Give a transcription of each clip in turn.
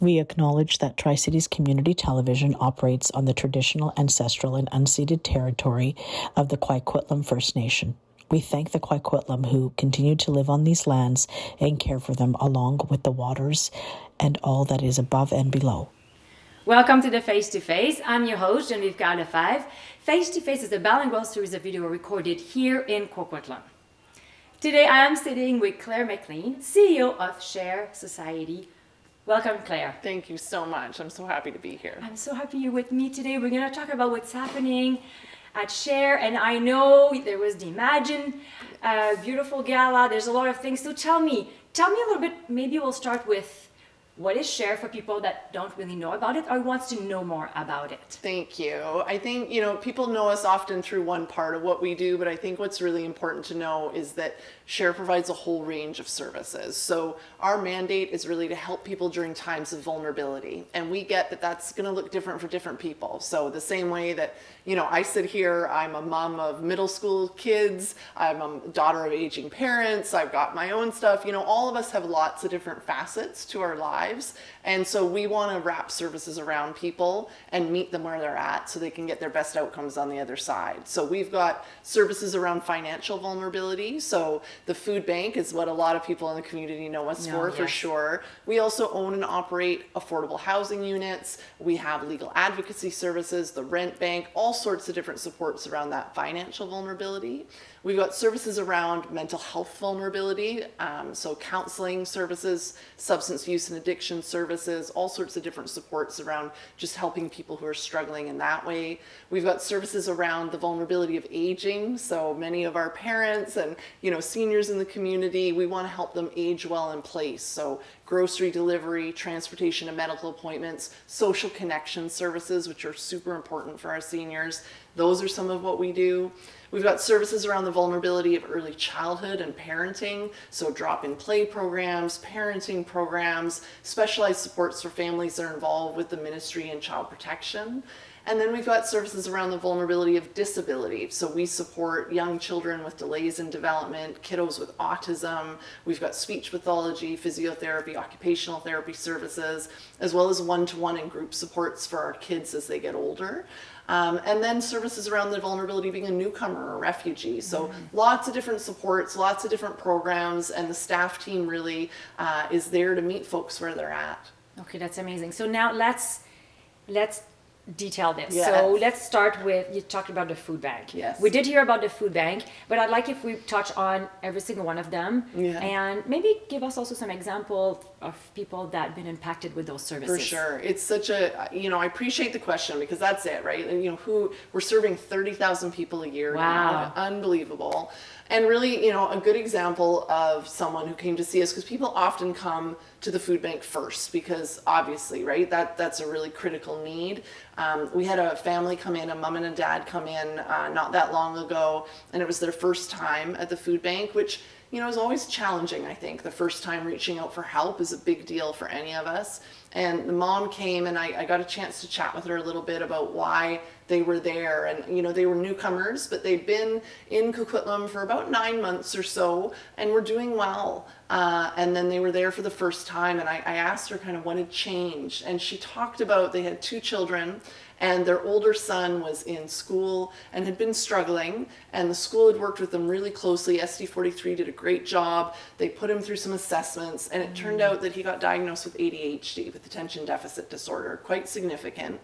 We acknowledge that Tri-Cities Community Television operates on the traditional, ancestral, and unceded territory of the Coquitlam First Nation. We thank the Coquitlam who continue to live on these lands and care for them along with the waters and all that is above and below. Welcome to the Face to Face. I'm your host, Geneviève Kyle-Lefebvre. Face to Face is a bilingual series of video recorded here in Coquitlam. Today I am sitting with Claire MacLean, CEO of Share Society. Welcome, Claire. Thank you so much. I'm so happy to be here. I'm so happy you're with me today. We're going to talk about what's happening at Share. And I know there was the Imagine beautiful gala. There's a lot of things. So tell me a little bit. Maybe we'll start with what is Share for people that don't really know about it or wants to know more about it. Thank you. I think, people know us often through one part of what we do, but I think what's really important to know is that Share provides a whole range of services. So our mandate is really to help people during times of vulnerability. And we get that that's going to look different for different people. So the same way that, I sit here, I'm a mom of middle school kids, I'm a daughter of aging parents, I've got my own stuff, all of us have lots of different facets to our lives. And so we want to wrap services around people and meet them where they're at so they can get their best outcomes on the other side. So we've got services around financial vulnerability. So the food bank is what a lot of people in the community know us for sure. We also own and operate affordable housing units. We have legal advocacy services, the rent bank, all sorts of different supports around that financial vulnerability. We've got services around mental health vulnerability, so counseling services, substance use and addiction services, all sorts of different supports around just helping people who are struggling in that way. We've got services around the vulnerability of aging, so many of our parents and seniors in the community, we want to help them age well in place. So grocery delivery, transportation and medical appointments, social connection services, which are super important for our seniors. Those are some of what we do. We've got services around the vulnerability of early childhood and parenting, so drop-in play programs, parenting programs, specialized supports for families that are involved with the ministry and child protection. And then we've got services around the vulnerability of disability. So we support young children with delays in development, kiddos with autism. We've got speech pathology, physiotherapy, occupational therapy services, as well as one-to-one and group supports for our kids as they get older. And then services around the vulnerability of being a newcomer or a refugee. So lots of different supports, lots of different programs, and the staff team really is there to meet folks where they're at. Okay, that's amazing. So now let's detail this. Yes. So let's start with, you talked about the food bank. Yes. We did hear about the food bank, but I'd like if we touch on every single one of them and maybe give us also some example of people that have been impacted with those services. For sure. It's such a, I appreciate the question because that's it, right? And, we're serving 30,000 people a year. Wow. Now. Unbelievable. And really, a good example of someone who came to see us, because people often come to the food bank first because obviously, right, that's a really critical need. We had a family come in, a mom and a dad come in not that long ago, and it was their first time at the food bank, which is always challenging, I think. The first time reaching out for help is a big deal for any of us. And the mom came and I got a chance to chat with her a little bit about why they were there. And, they were newcomers, but they'd been in Coquitlam for about 9 months or so and were doing well. And then they were there for the first time. And I asked her kind of what had changed. And she talked about they had 2 children. And their older son was in school and had been struggling, and the school had worked with them really closely. SD43 did a great job. They put him through some assessments, and it turned out that he got diagnosed with ADHD, with attention deficit disorder, quite significant.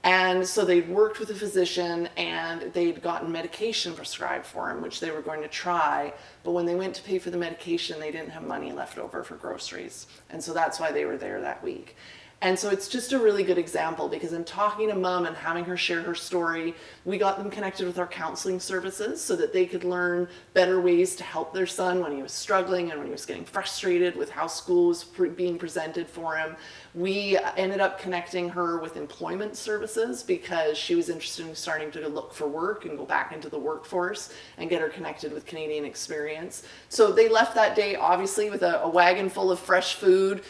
And so they'd worked with a physician and they'd gotten medication prescribed for him, which they were going to try. But when they went to pay for the medication, they didn't have money left over for groceries. And so that's why they were there that week. And so it's just a really good example because in talking to mom and having her share her story, we got them connected with our counseling services so that they could learn better ways to help their son when he was struggling and when he was getting frustrated with how school was being presented for him. We ended up connecting her with employment services because she was interested in starting to look for work and go back into the workforce and get her connected with Canadian Experience. So they left that day obviously with a wagon full of fresh food,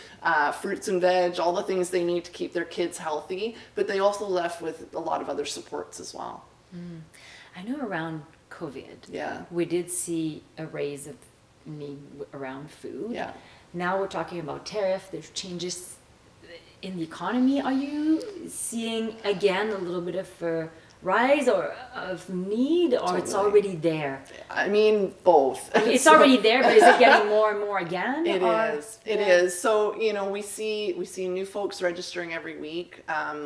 fruits and veg, all the things they need to keep their kids healthy, but they also left with a lot of other supports as well. I know around COVID, Yeah. we did see a raise of need around food. Yeah. Now we're talking about tariff. There's changes in the economy. Are you seeing again a little bit of a rise or of need, or it's Totally. already there? I mean, both. It's already there, but is it getting more and more again? It or- is. It Yeah. is. So, we see new folks registering every week.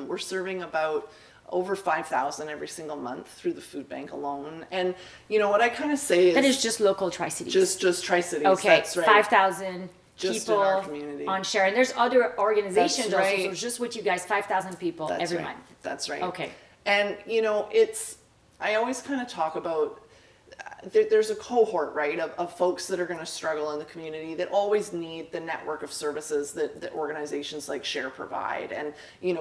We're serving about over 5,000 every single month through the food bank alone. And what I kind of say is That is just local Tri-Cities. just Tri-Cities. Okay, That's right. 5,000 Just people in our community. on share. And there's other organizations That's right. also, so it's just with you guys, 5,000 people That's every right. month. That's right. Okay. And I always kind of talk about there's a cohort, right, of folks that are going to struggle in the community that always need the network of services that organizations like Share provide. And,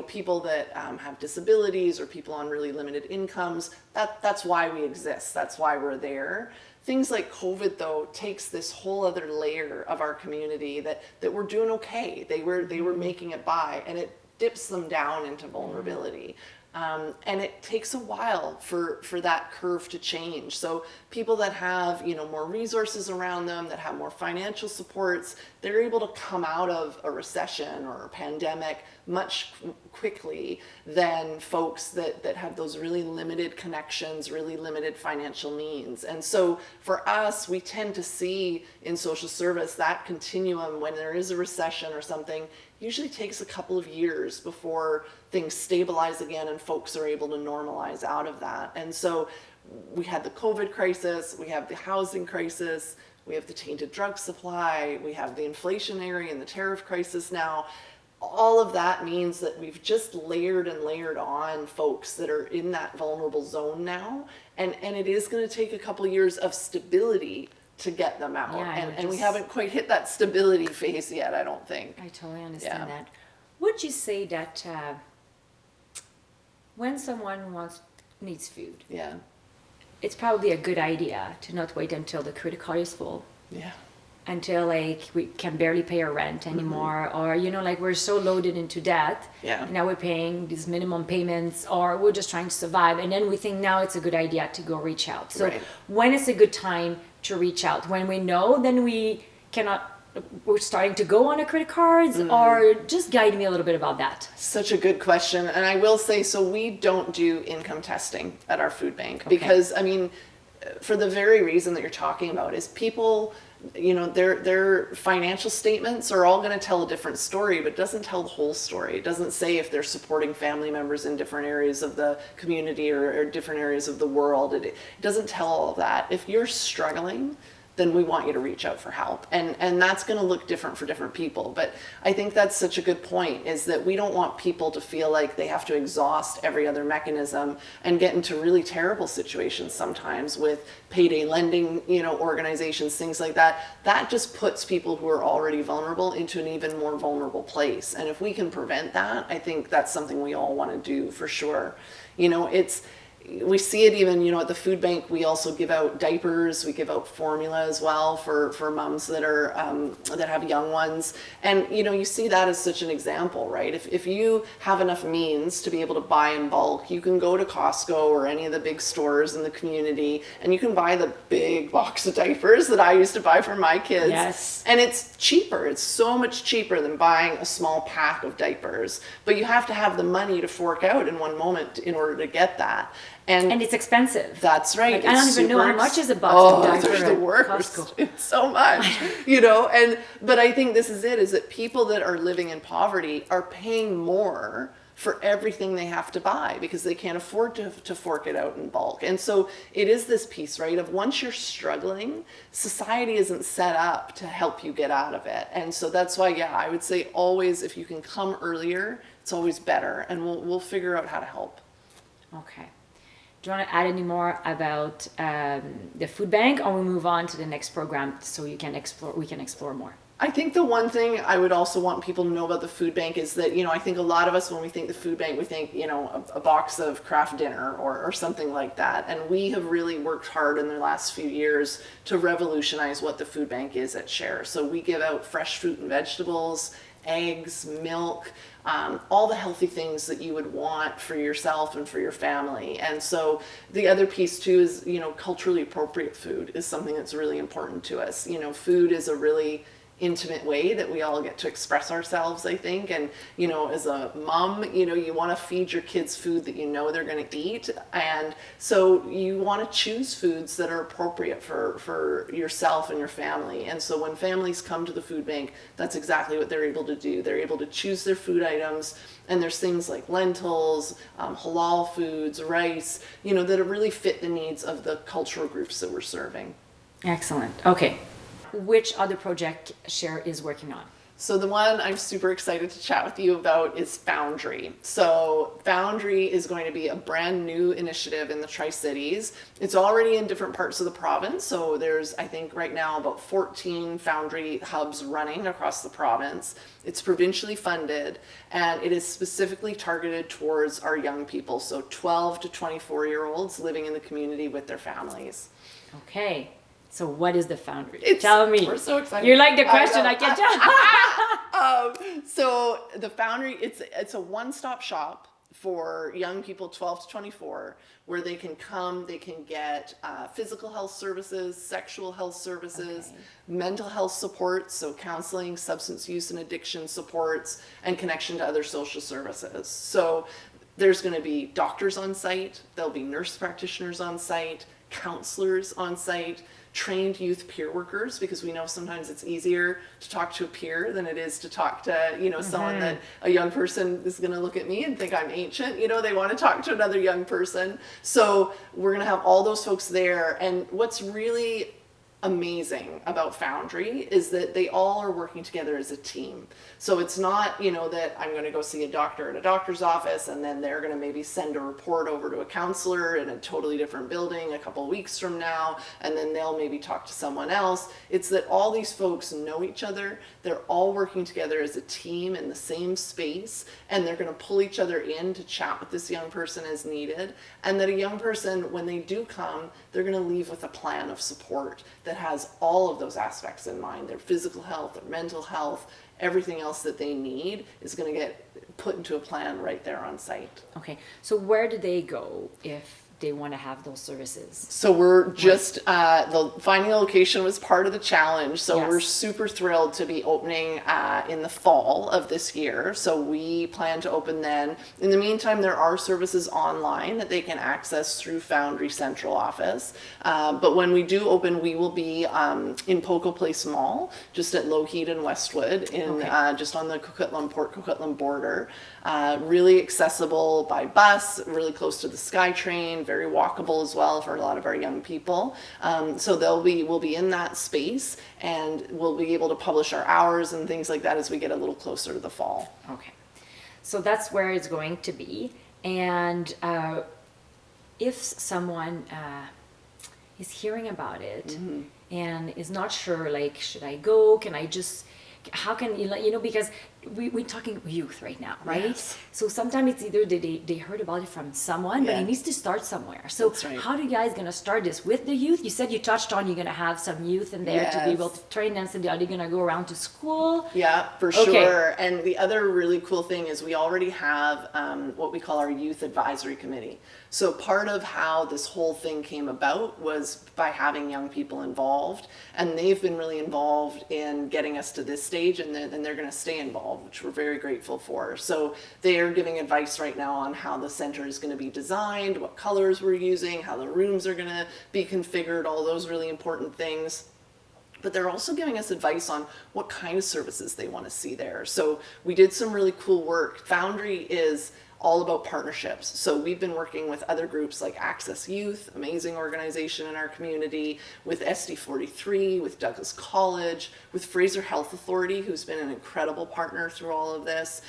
people that have disabilities or people on really limited incomes, that's why we exist. That's why we're there. Things like COVID, though, takes this whole other layer of our community that we're doing okay. They were making it by, and it dips them down into vulnerability. And it takes a while for that curve to change. So people that have, more resources around them, that have more financial supports, they're able to come out of a recession or a pandemic much quickly than folks that have those really limited connections, really limited financial means. And so for us, we tend to see in social service that continuum when there is a recession or something, usually takes a couple of years before things stabilize again and folks are able to normalize out of that. And so we had the COVID crisis, we have the housing crisis, we have the tainted drug supply, we have the inflationary and the tariff crisis now. All of that means that we've just layered and layered on folks that are in that vulnerable zone now. And it is going to take a couple of years of stability to get them out. Yeah, and we haven't quite hit that stability phase yet, I don't think. I totally understand Yeah. that. Would you say that when someone needs food, Yeah. it's probably a good idea to not wait until the credit card is full, Yeah. until we can barely pay our rent anymore, or we're so loaded into debt, Yeah. and now we're paying these minimum payments, or we're just trying to survive, and then we think now it's a good idea to go reach out. So Right. when is a good time to reach out? When we know, then we're starting to go on a credit cards, or just guide me a little bit about that. Such a good question. And I will say, so we don't do income testing at our food bank because, for the very reason that you're talking about is people, their financial statements are all going to tell a different story, but it doesn't tell the whole story. It doesn't say if they're supporting family members in different areas of the community or different areas of the world. It doesn't tell all of that. If you're struggling, then we want you to reach out for help. And that's going to look different for different people. But I think that's such a good point, is that we don't want people to feel like they have to exhaust every other mechanism and get into really terrible situations sometimes with payday lending, organizations, things like that. That just puts people who are already vulnerable into an even more vulnerable place. And if we can prevent that, I think that's something we all want to do for sure. We see it even, at the food bank. We also give out diapers. We give out formula as well for moms that are that have young ones. And you see that as such an example, right? If you have enough means to be able to buy in bulk, you can go to Costco or any of the big stores in the community, and you can buy the big box of diapers that I used to buy for my kids. Yes. And it's cheaper. It's so much cheaper than buying a small pack of diapers. But you have to have the money to fork out in one moment in order to get that. And it's expensive. That's right. I don't even know how much is a box of diapers They're the at worst. Costco. It's so much, but I think this is that people that are living in poverty are paying more for everything they have to buy because they can't afford to fork it out in bulk. And so it is this piece, right, of once you're struggling, society isn't set up to help you get out of it. And so that's why, I would say always, if you can come earlier, it's always better, and we'll figure out how to help. Okay. Do you want to add any more about the food bank, or we move on to the next program so we can explore more? I think the one thing I would also want people to know about the food bank is that, I think a lot of us, when we think the food bank, we think, a box of Kraft dinner or something like that. And we have really worked hard in the last few years to revolutionize what the food bank is at Share. So we give out fresh fruit and vegetables eggs, milk, all the healthy things that you would want for yourself and for your family. And so the other piece too is, culturally appropriate food is something that's really important to us. Food is a really intimate way that we all get to express ourselves, I think. And, as a mom, you want to feed your kids food that they're going to eat. And so you want to choose foods that are appropriate for yourself and your family. And so when families come to the food bank, that's exactly what they're able to do. They're able to choose their food items. And there's things like lentils, halal foods, rice, that really fit the needs of the cultural groups that we're serving. Excellent. Okay. Which other project Share is working on? So the one I'm super excited to chat with you about is Foundry. So Foundry is going to be a brand new initiative in the Tri-Cities. It's already in different parts of the province. So there's, I think right now, about 14 Foundry hubs running across the province. It's provincially funded, and it is specifically targeted towards our young people. So 12 to 24-year-olds living in the community with their families. Okay. So what is the Foundry? Tell me. We're so excited. You like the question, I can tell. So the Foundry, it's a one-stop shop for young people 12 to 24, where they can come, they can get physical health services, sexual health services, mental health supports, so counseling, substance use and addiction supports, and connection to other social services. So there's going to be doctors on site, there'll be nurse practitioners on site, counselors on site, trained youth peer workers, because we know sometimes it's easier to talk to a peer than it is to talk to, someone that a young person is going to look at me and think I'm ancient. They want to talk to another young person. So we're going to have all those folks there. And what's really amazing about Foundry is that they all are working together as a team. So it's not, that I'm going to go see a doctor at a doctor's office and then they're going to maybe send a report over to a counselor in a totally different building a couple of weeks from now, and then they'll maybe talk to someone else. It's that all these folks know each other. They're all working together as a team in the same space, and they're going to pull each other in to chat with this young person as needed. And that a young person, when they do come, they're going to leave with a plan of support that has all of those aspects in mind: their physical health, their mental health, everything else that they need is going to get put into a plan right there on site. Okay, so where do they go if they want to have those services? So we're just, the finding a location was part of the challenge. So we're super thrilled to be opening in the fall of this year. So we plan to open then. In the meantime, there are services online that they can access through Foundry Central Office. But when we do open, we will be in PoCo Place Mall, just at Lougheed and Westwood, in just on the Port Coquitlam border. Really accessible by bus, really close to the SkyTrain, very walkable as well for a lot of our young people. So we'll be in that space, and we'll be able to publish our hours and things like that as we get a little closer to the fall. Okay, so that's where it's going to be. And if someone is hearing about it and is not sure, like, should I go? Can I just, how can because we're talking youth right now, right? Yes. So sometimes it's either they heard about it from someone, but it needs to start somewhere. So That's right. how do you guys gonna start this with the youth? You said you touched on you're gonna have some youth in there to be able to train them. So are they gonna go around to school? Yeah, for sure. And the other really cool thing is we already have what we call our Youth Advisory Committee. So part of how this whole thing came about was by having young people involved, and they've been really involved in getting us to this stage, and they're going to stay involved, which we're very grateful for. So they are giving advice right now on how the center is going to be designed, what colors we're using, how the rooms are going to be configured, all those really important things. But they're also giving us advice on what kind of services they want to see there. So we did some really cool work. Foundry is all about partnerships. So we've been working with other groups like Access Youth, amazing organization in our community, with SD43, with Douglas College, with Fraser Health Authority, who's been an incredible partner through all of this.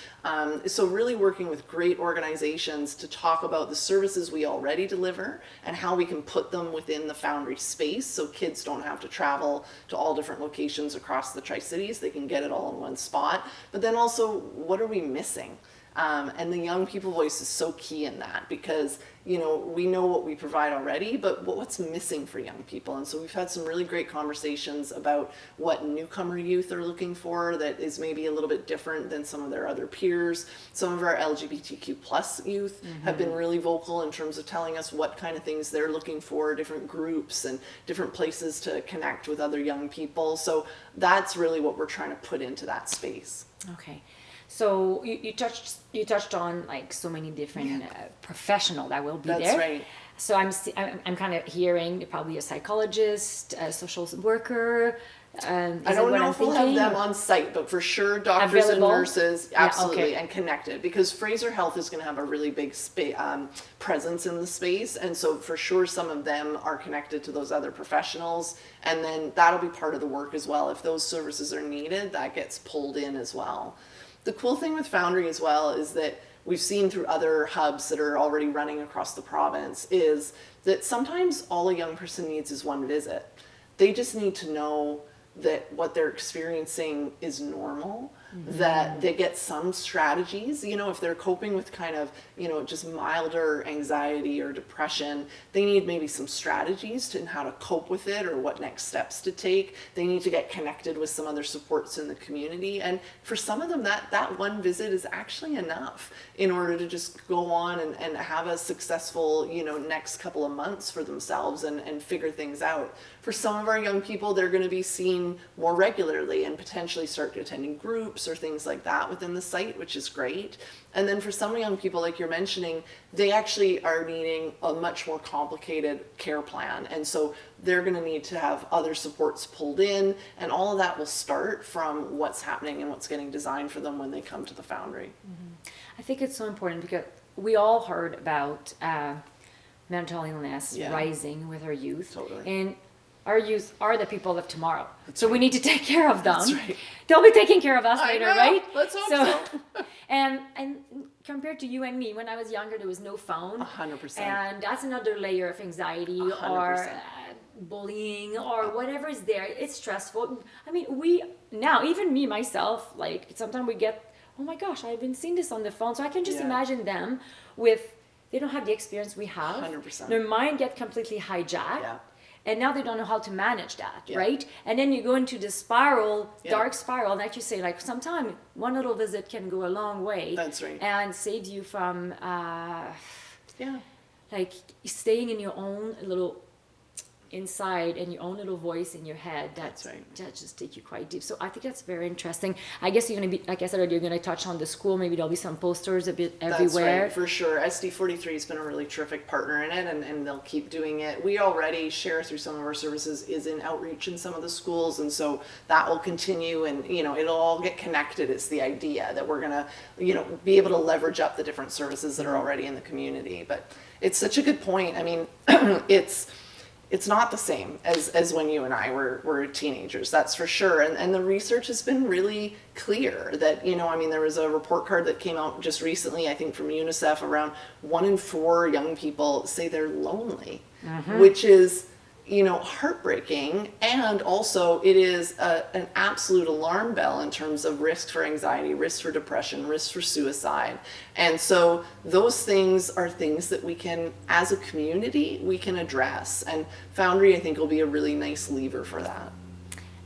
So really working with great organizations to talk about the services we already deliver and how we can put them within the Foundry space so kids don't have to travel to all different locations across the Tri-Cities. They can get it all in one spot. But then also, what are we missing? And the young people voice is so key in that because, you know, we know what we provide already, but what's missing for young people. And so we've had some really great conversations about what newcomer youth are looking for that is maybe a little bit different than some of their other peers. Some of our LGBTQ plus youth have been really vocal in terms of telling us what kind of things they're looking for, different groups and different places to connect with other young people. So that's really what we're trying to put into that space. Okay. So you touched on like so many different professional that will be there. That's right. So I'm kind of hearing probably a psychologist, a social worker. I don't know if we'll have them on site, but for sure doctors Available? and nurses, absolutely, okay. and connected, because Fraser Health is going to have a really big presence in the space, and so for sure some of them are connected to those other professionals, and then that'll be part of the work as well. If those services are needed, that gets pulled in as well. The cool thing with Foundry as well is that we've seen through other hubs that are already running across the province is that sometimes all a young person needs is one visit. They just need to know that what they're experiencing is normal, that they get some strategies, you know, if they're coping with kind of, you know, just milder anxiety or depression, they need maybe some strategies to how to cope with it or what next steps to take. They need to get connected with some other supports in the community. And for some of them, that one visit is actually enough in order to just go on and have a successful, you know, next couple of months for themselves and figure things out. For some of our young people, they're going to be seen more regularly and potentially start attending groups or things like that within the site, which is great. And then for some young people, like you're mentioning, they actually are needing a much more complicated care plan. And so they're going to need to have other supports pulled in, and all of that will start from what's happening and what's getting designed for them when they come to the Foundry. I think it's so important because we all heard about mental illness rising with our youth. Totally. And our youth are the people of tomorrow. So we need to take care of them. That's right. They'll be taking care of us later, know. right? Let's hope so. and compared to you and me, when I was younger, there was no phone. 100%. And that's another layer of anxiety or 100%. bullying or whatever is there. It's stressful. I mean, we now, even me, myself, like sometimes we get, oh my gosh, I've been seeing this on the phone. So I can just imagine them with, they don't have the experience we have. 100%. Their mind get completely hijacked. Yeah. And now they don't know how to manage that, right? And then you go into this spiral, dark spiral, like you say, like sometimes one little visit can go a long way. That's right. And save you from, like staying in your own little inside and your own little voice in your head that just take you quite deep. So I think that's very interesting. I guess you're going to be, like I said earlier, you're going to touch on the school. Maybe there'll be some posters a bit everywhere. That's right, for sure. SD43 has been a really terrific partner in it, and they'll keep doing it. We already share through some of our services is in outreach in some of the schools, and so that will continue, and you know, it'll all get connected. It's the idea that we're going to, you know, be able to leverage up the different services that are already in the community. But it's such a good point. I mean, it's not the same as when you and I were teenagers, that's for sure. And the research has been really clear that, you know, I mean, there was a report card that came out just recently, I think from UNICEF, around 1 in 4 young people say they're lonely, which is, you know, heartbreaking. And also it is an absolute alarm bell in terms of risk for anxiety, risk for depression, risk for suicide. And so those things are things that we can, as a community, we can address. And Foundry, I think, will be a really nice lever for that.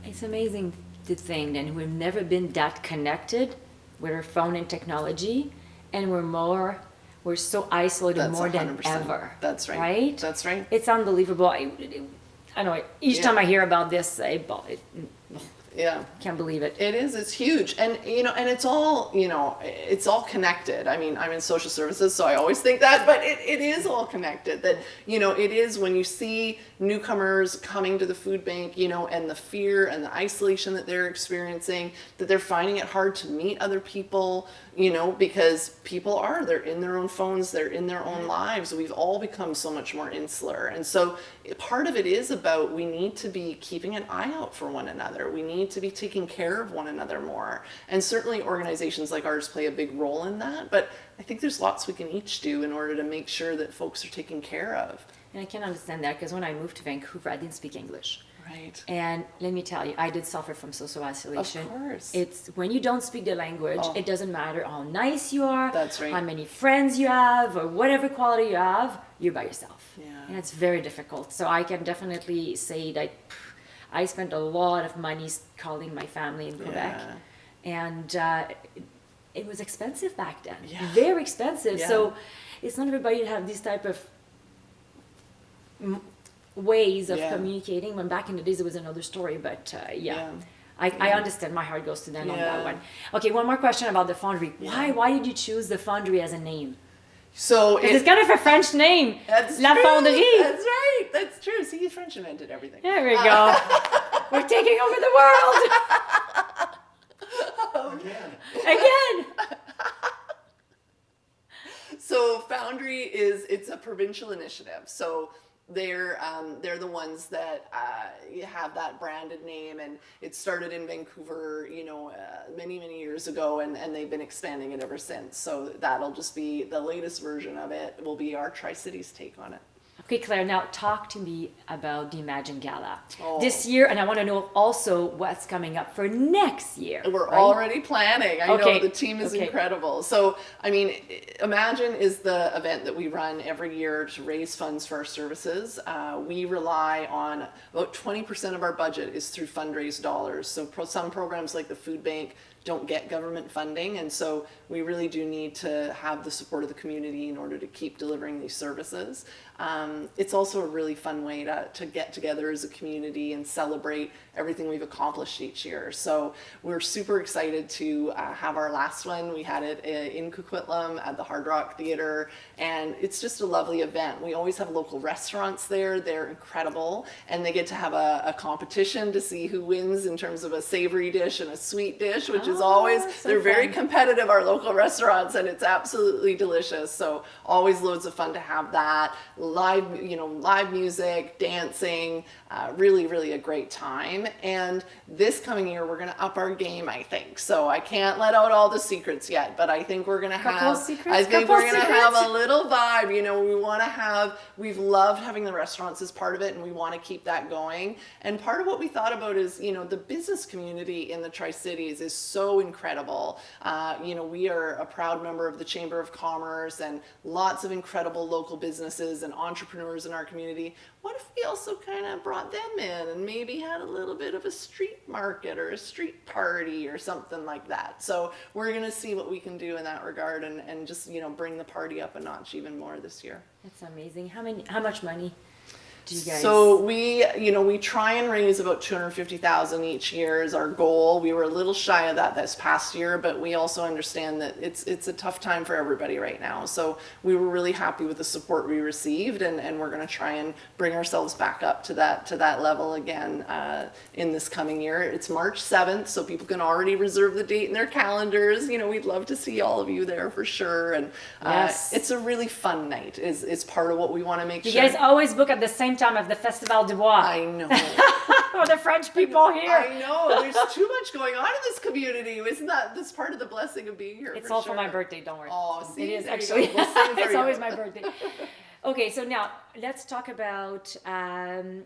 It's amazing to think that we've never been that connected with our phone and technology, and we're so isolated. That's more 100%. Than ever. That's right. Right? That's right. It's unbelievable. I know each time I hear about this, can't believe it. It is. It's huge. And, you know, and it's all, you know, it's all connected. I mean, I'm in social services, so I always think that, but it is all connected. That, you know, it is when you see newcomers coming to the food bank, you know, and the fear and the isolation that they're experiencing, that they're finding it hard to meet other people, you know, because they're in their own phones, they're in their own lives. We've all become so much more insular. And so part of it is about, we need to be keeping an eye out for one another. We need to be taking care of one another more. And certainly organizations like ours play a big role in that. But I think there's lots we can each do in order to make sure that folks are taken care of. And I can understand that because when I moved to Vancouver, I didn't speak English. Right. And let me tell you, I did suffer from social isolation. Of course. It's when you don't speak the language, it doesn't matter how nice you are, That's right. how many friends you have, or whatever quality you have, you're by yourself. Yeah. And it's very difficult. So I can definitely say that I spent a lot of money calling my family in Quebec. Yeah. And it was expensive back then. Yeah. Very expensive. Yeah. So it's not everybody that have this type of ways of communicating. When back in the days it was another story, but I understand. My heart goes to them on that one. Okay, one more question about the Foundry. Why did you choose the Foundry as a name? So It's kind of a French name. That's La true. Fonderie. That's right. That's true. See, the French invented everything. There we go. We're taking over the world again. So Foundry it's a provincial initiative. So they're the ones that have that branded name, and it started in Vancouver, many years ago, and they've been expanding it ever since. So that'll just be the latest version of it. Will be our Tri-Cities take on it. Okay, Claire, now talk to me about the Imagine Gala this Oh. year, and I want to know also what's coming up for next year. We're right? already planning. I Okay. know the team is Okay. incredible. So, I mean, Imagine is the event that we run every year to raise funds for our services. We rely on about 20% of our budget is through fundraise dollars. So some programs like the food bank don't get government funding, and so we really do need to have the support of the community in order to keep delivering these services. It's also a really fun way to get together as a community and celebrate everything we've accomplished each year. So we're super excited to have our last one. We had it in Coquitlam at the Hard Rock Theatre, and it's just a lovely event. We always have local restaurants there. They're incredible, and they get to have a competition to see who wins in terms of a savory dish and a sweet dish, which is always, so they're very fun. competitive, our local restaurants, and it's absolutely delicious. So always loads of fun to have that. Live music, dancing, really a great time. And this coming year, we're going to up our game, I think. So I can't let out all the secrets yet, but I think we're going to Couple have, secrets? I think Couple we're going to have secrets? a little vibe. We've loved having the restaurants as part of it, and we want to keep that going. And part of what we thought about is, the business community in the Tri-Cities is so incredible. We are a proud member of the Chamber of Commerce and lots of incredible local businesses and entrepreneurs in our community. What if we also kind of brought them in and maybe had a little bit of a street market or a street party or something like that? So we're going to see what we can do in that regard and just, bring the party up a notch even more this year. That's amazing. How much money do you guys? So we try and raise about $250,000 each year is our goal. We were a little shy of that this past year, but we also understand that it's a tough time for everybody right now. So we were really happy with the support we received, and we're going to try and bring ourselves back up to that level again in this coming year. It's March 7th, so people can already reserve the date in their calendars. We'd love to see all of you there for sure, and Yes. it's a really fun night. Is part of what we want to make You sure. guys always book at the same time of the Festival du Bois. I know. For the French people here. I know. There's too much going on in this community. Isn't that's part of the blessing of being here? It's for all sure. for my birthday, don't worry. Oh, see, it is there you actually. go. We'll sing for It's you. always my birthday. Okay, so now let's talk about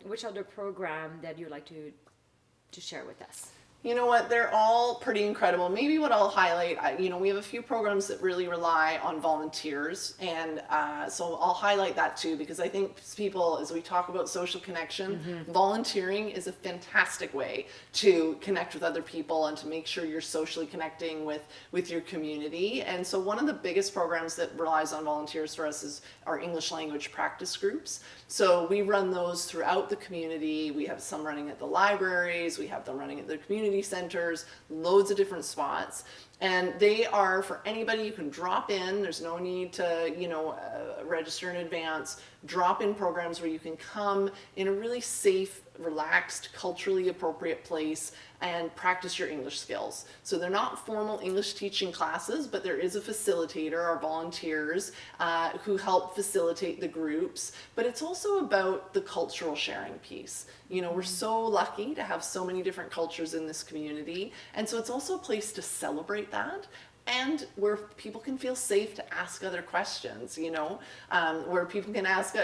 which other program that you'd like to share with us. You know what? They're all pretty incredible. Maybe what I'll highlight, we have a few programs that really rely on volunteers. And so I'll highlight that too, because I think people, as we talk about social connection, volunteering is a fantastic way to connect with other people and to make sure you're socially connecting with your community. And so one of the biggest programs that relies on volunteers for us is our English language practice groups. So we run those throughout the community. We have some running at the libraries. We have them running at the community centers, loads of different spots. And they are for anybody. You can drop in. There's no need to, register in advance. Drop in programs where you can come in a really safe, relaxed, culturally appropriate place and practice your English skills. So they're not formal English teaching classes, but there is a facilitator, our volunteers, who help facilitate the groups. But it's also about the cultural sharing piece. We're so lucky to have so many different cultures in this community. And so it's also a place to celebrate that, and where people can feel safe to ask other questions, where people can ask,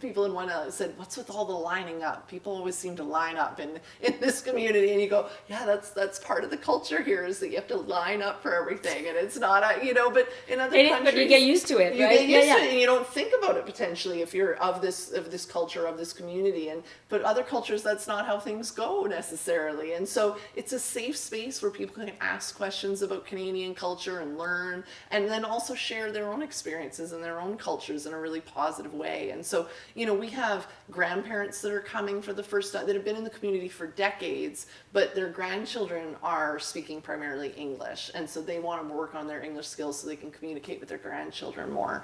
people in one said, what's with all the lining up? People always seem to line up in this community, and you go, yeah, that's part of the culture here, is that you have to line up for everything, and it's not, but in other countries, but you get used to it, you right? get used to it, and you don't think about it potentially if you're of this culture, of this community, but other cultures, that's not how things go necessarily, and so it's a safe space where people can ask questions about Canadian culture and learn, and then also share their own experiences and their own cultures in a really positive way. And so, we have grandparents that are coming for the first time, that have been in the community for decades, but their grandchildren are speaking primarily English, and so they want to work on their English skills so they can communicate with their grandchildren more.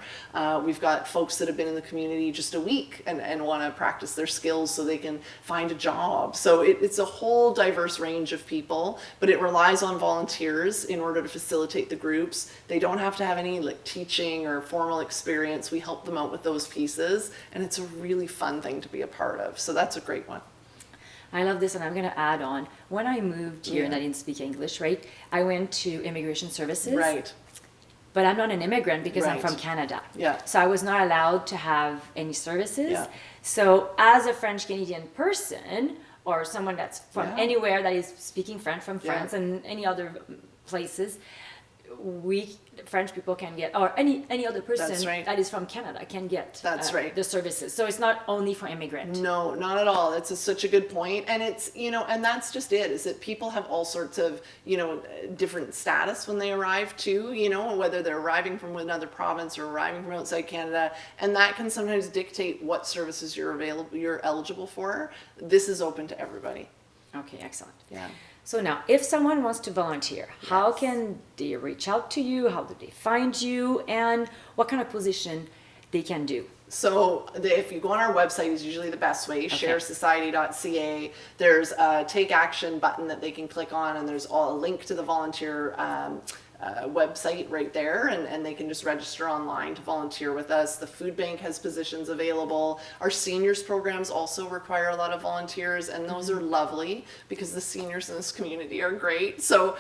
We've got folks that have been in the community just a week and want to practice their skills so they can find a job. So it's a whole diverse range of people, but it relies on volunteers in order to facilitate the groups. They don't have to have any teaching or formal experience. We help them out with those pieces, and it's a really fun thing to be a part of. So that's a great one. I love this, and I'm going to add on. When I moved here and I didn't speak English, right, I went to immigration services. Right. But I'm not an immigrant because I'm Right. from Canada. Yeah. So I was not allowed to have any services. Yeah. So as a French Canadian person, or someone that's from Yeah. anywhere that is speaking French, from Yeah. France and any other places, we French people can get, or any other person That's right. that is from Canada can get That's right. the services. So it's not only for immigrant. No, not at all. That's such a good point. And it's, and that's just it, is that people have all sorts of, different status when they arrive too, whether they're arriving from another province or arriving from outside Canada. And that can sometimes dictate what services you're eligible for. This is open to everybody. Okay, excellent. Yeah. So now, if someone wants to volunteer, how can they reach out to you? How do they find you? And what kind of position they can do? So if you go on our website, is usually the best way, sharesociety.ca. There's a take action button that they can click on, and there's a link to the volunteer website right there, and they can just register online to volunteer with us. The food bank has positions available. Our seniors programs also require a lot of volunteers, and those are lovely because the seniors in this community are great. So,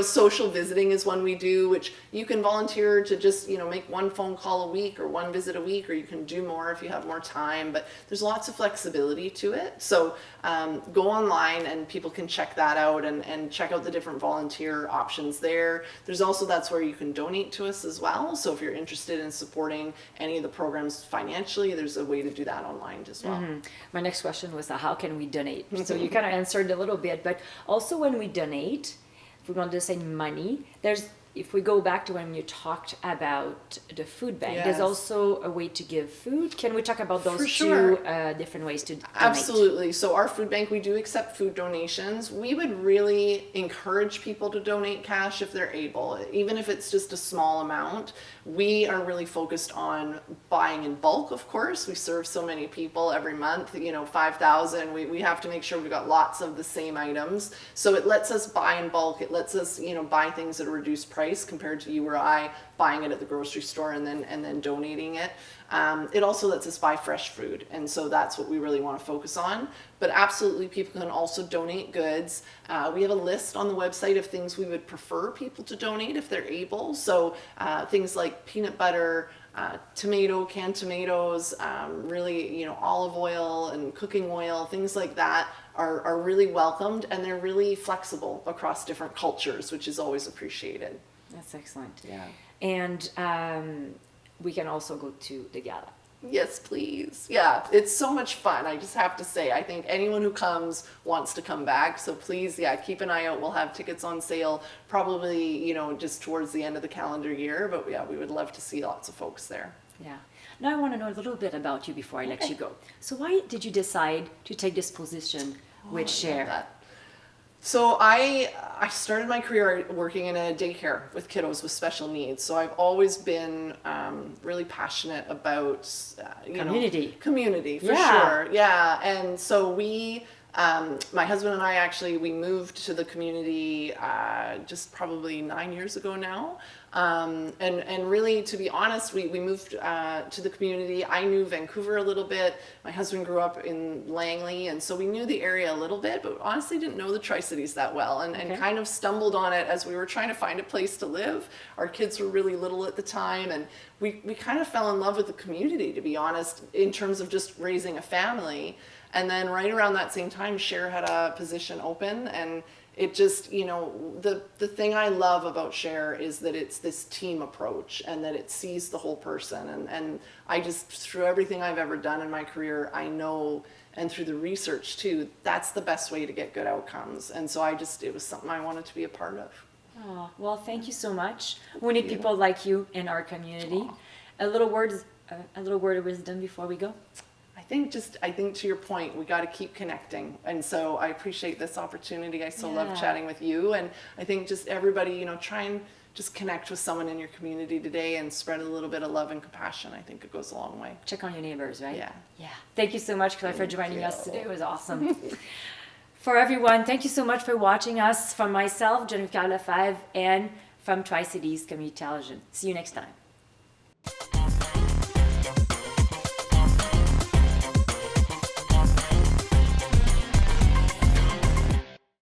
social visiting is one we do, which you can volunteer to just, make one phone call a week or one visit a week, or you can do more if you have more time, but there's lots of flexibility to it. So go online and people can check that out and check out the different volunteer options there. There's also, that's where you can donate to us as well. So if you're interested in supporting any of the programs financially, there's a way to do that online as well. Mm-hmm. My next question was, how can we donate? So you kind of answered a little bit, but also when we donate, if we want to say money, if we go back to when you talked about the food bank, Yes. there's also a way to give food. Can we talk about those For sure. two different ways to donate? Absolutely. So our food bank, we do accept food donations. We would really encourage people to donate cash if they're able, even if it's just a small amount. We are really focused on buying in bulk, of course. We serve so many people every month, 5,000. We have to make sure we've got lots of the same items. So it lets us buy in bulk. It lets us, buy things at a reduced price compared to you or I buying it at the grocery store and then donating it. It also lets us buy fresh food, and so that's what we really want to focus on. But absolutely, people can also donate goods. We have a list on the website of things we would prefer people to donate if they're able. So things like peanut butter, canned tomatoes, really, olive oil and cooking oil, things like that are really welcomed, and they're really flexible across different cultures, which is always appreciated. That's excellent. Yeah. And we can also go to the gala. Yes, please. Yeah, it's so much fun. I just have to say, I think anyone who comes wants to come back. So please, keep an eye out. We'll have tickets on sale probably, just towards the end of the calendar year. But we would love to see lots of folks there. Yeah. Now I want to know a little bit about you before I let you go. So why did you decide to take this position with I Share? love that. So I started my career working in a daycare with kiddos with special needs. So I've always been really passionate about community for sure. Yeah, and so we. My husband and I we moved to the community just probably 9 years ago now. And really, to be honest, we moved to the community. I knew Vancouver a little bit. My husband grew up in Langley, and so we knew the area a little bit, but honestly didn't know the Tri-Cities that well, and kind of stumbled on it as we were trying to find a place to live. Our kids were really little at the time, and we kind of fell in love with the community, to be honest, in terms of just raising a family. And then right around that same time, Share had a position open, and it just, the thing I love about Share is that it's this team approach and that it sees the whole person. And I just, through everything I've ever done in my career, I know, and through the research too, that's the best way to get good outcomes. And so it was something I wanted to be a part of. Oh, well, thank you so much. We need people like you in our community. A little word of wisdom before we go. I think to your point, we got to keep connecting. And so I appreciate this opportunity. I so love chatting with you. And I think just everybody, try and just connect with someone in your community today and spread a little bit of love and compassion. I think it goes a long way. Check on your neighbors, right? Yeah. Yeah. Thank you so much, Claire, for joining us today. It was awesome. For everyone, thank you so much for watching us. From myself, Geneviève Kyle-Lefebvre, and from Tri-Cities Community Television. See you next time.